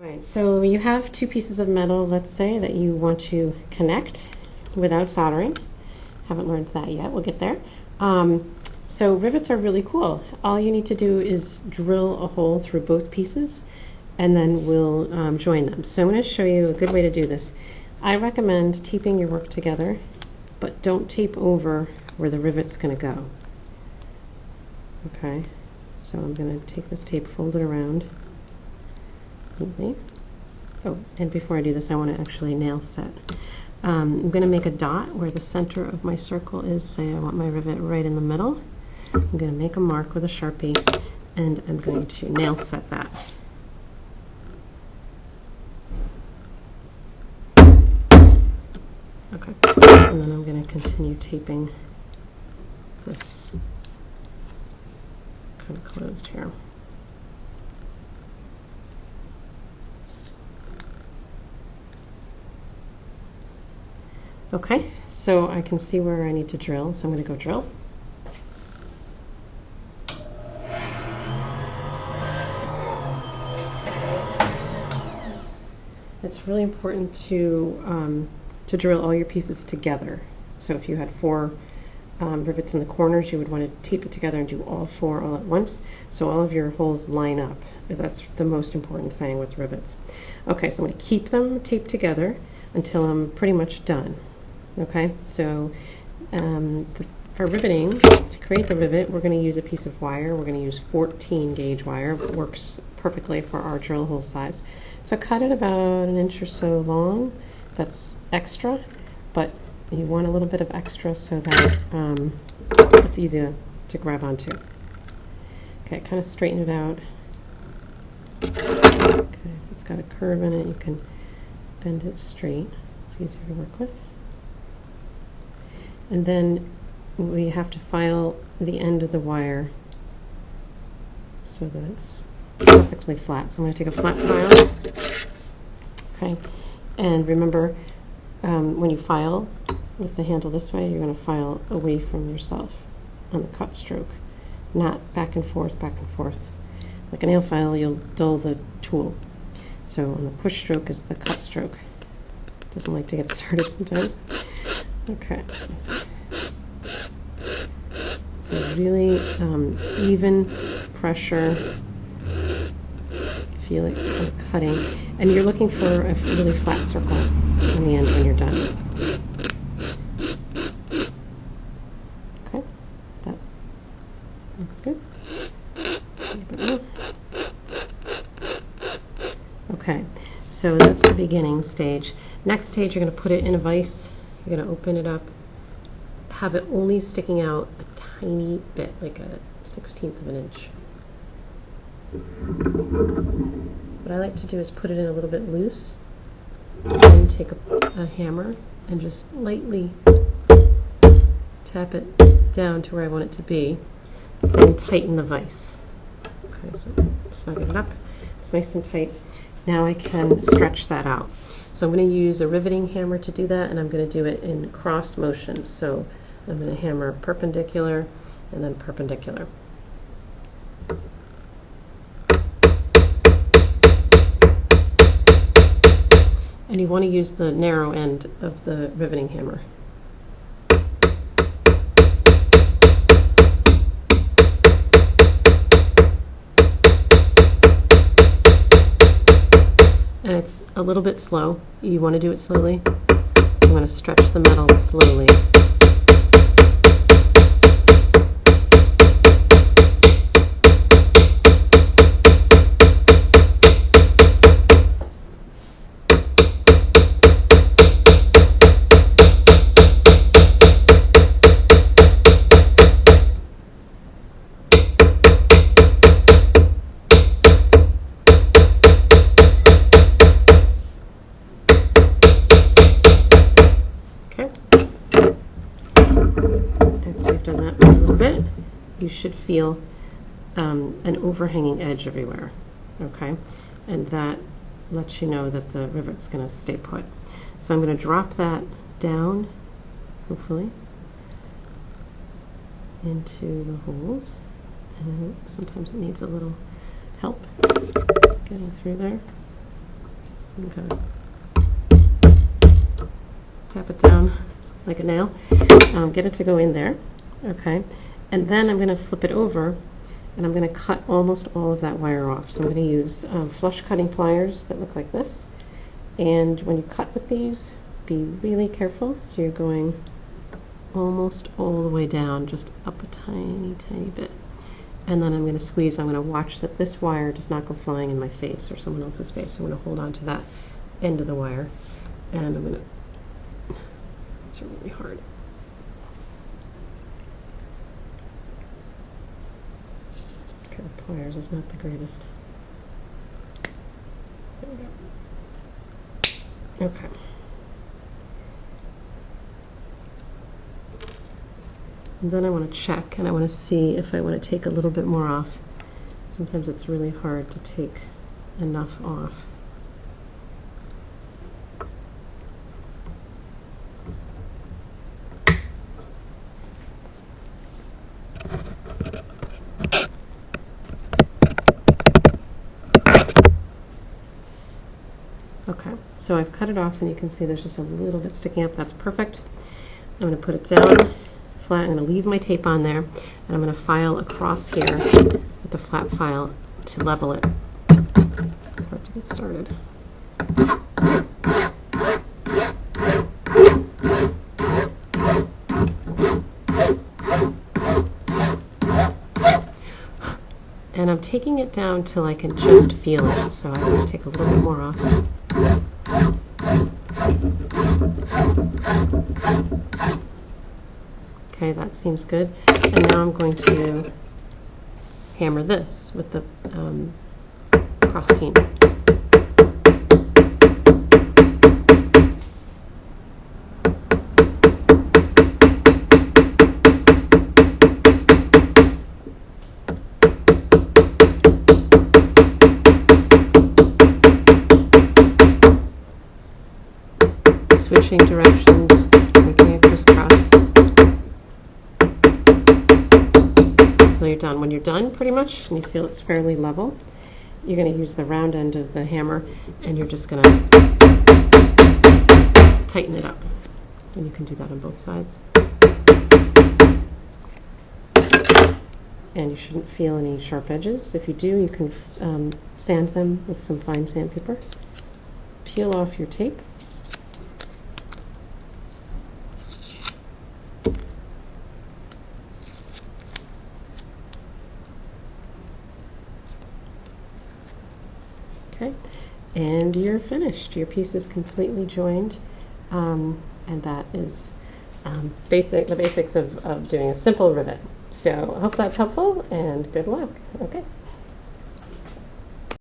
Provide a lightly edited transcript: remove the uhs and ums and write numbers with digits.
Alright, so you have two pieces of metal, let's say, that you want to connect without soldering. Haven't learned that yet, we'll get there. So rivets are really cool. All you need to do is drill a hole through both pieces and then we'll join them. So I'm going to show you a good way to do this. I recommend taping your work together, but don't tape over where the rivet's going to go. Okay, so I'm going to take this tape, fold it around neatly. Oh, and before I do this, I want to actually nail set. I'm going to make a dot where the center of my circle is. Say I want my rivet right in the middle. I'm going to make a mark with a Sharpie, and I'm going to nail set that. Okay, and then I'm going to continue taping this kind of closed here. Okay, so I can see where I need to drill, so I'm going to go drill. It's really important to drill all your pieces together. So if you had 4 rivets in the corners, you would want to tape it together and do all 4 all at once, so all of your holes line up. That's the most important thing with rivets. Okay, so I'm going to keep them taped together until I'm pretty much done. Okay, so for riveting, to create the rivet, we're going to use a piece of wire. We're going to use 14 gauge wire. It works perfectly for our drill hole size. So cut it about 1 inch or so long. That's extra, but you want a little bit of extra so that it's easy to grab onto. Okay, kind of straighten it out. Okay, if it's got a curve in it, you can bend it straight. It's easier to work with. And then we have to file the end of the wire so that it's perfectly flat. So I'm going to take a flat file. Okay, and remember, when you file with the handle this way, you're going to file away from yourself on the cut stroke, not back and forth, back and forth. Like a nail file, you'll dull the tool. So on the push stroke is the cut stroke. Doesn't like to get started sometimes. Okay. So really even pressure. Feel it kind of cutting, and you're looking for a really flat circle in the end when you're done. Okay, that looks good. Okay, so that's the beginning stage. Next stage, you're going to put it in a vise. You're going to open it up, have it only sticking out a tiny bit, like a 1/16 of an inch. What I like to do is put it in a little bit loose, and then take a hammer and just lightly tap it down to where I want it to be, and tighten the vise. Okay, so snug it up. It's nice and tight. Now I can stretch that out. So I'm going to use a riveting hammer to do that, and I'm going to do it in cross motion. So I'm going to hammer perpendicular and then perpendicular. And you want to use the narrow end of the riveting hammer. And it's a little bit slow. You want to do it slowly. You want to stretch the metal slowly. You should feel an overhanging edge everywhere, okay? And that lets you know that the rivet's going to stay put. So I'm going to drop that down, hopefully, into the holes. And sometimes it needs a little help getting through there. Okay. Tap it down like a nail. Get it to go in there. Okay. And then I'm going to flip it over and I'm going to cut almost all of that wire off. So I'm going to use flush cutting pliers that look like this. And when you cut with these, be really careful. So you're going almost all the way down, just up a tiny, tiny bit. And then I'm going to squeeze. I'm going to watch that this wire does not go flying in my face or someone else's face. So I'm going to hold on to that end of the wire. And I'm going to, it's really hard. Okay, the pliers is not the greatest. There we go. Okay. And then I want to check and I want to see if I want to take a little bit more off. Sometimes it's really hard to take enough off. Okay, so I've cut it off and you can see there's just a little bit sticking up. That's perfect. I'm going to put it down flat. I'm going to leave my tape on there and I'm going to file across here with the flat file to level it. It's hard to get started. And I'm taking it down till I can just feel it, so I'm going to take a little bit more off. Okay, that seems good. And now I'm going to hammer this with the cross peen. Switching directions, making a crisscross. Until you're done. When you're done, pretty much, and you feel it's fairly level, you're going to use the round end of the hammer, and you're just going to tighten it up. And you can do that on both sides. And you shouldn't feel any sharp edges. If you do, you can sand them with some fine sandpaper. Peel off your tape. Okay, and you're finished. Your piece is completely joined, and that is the basics of doing a simple rivet. So I hope that's helpful, and good luck. Okay.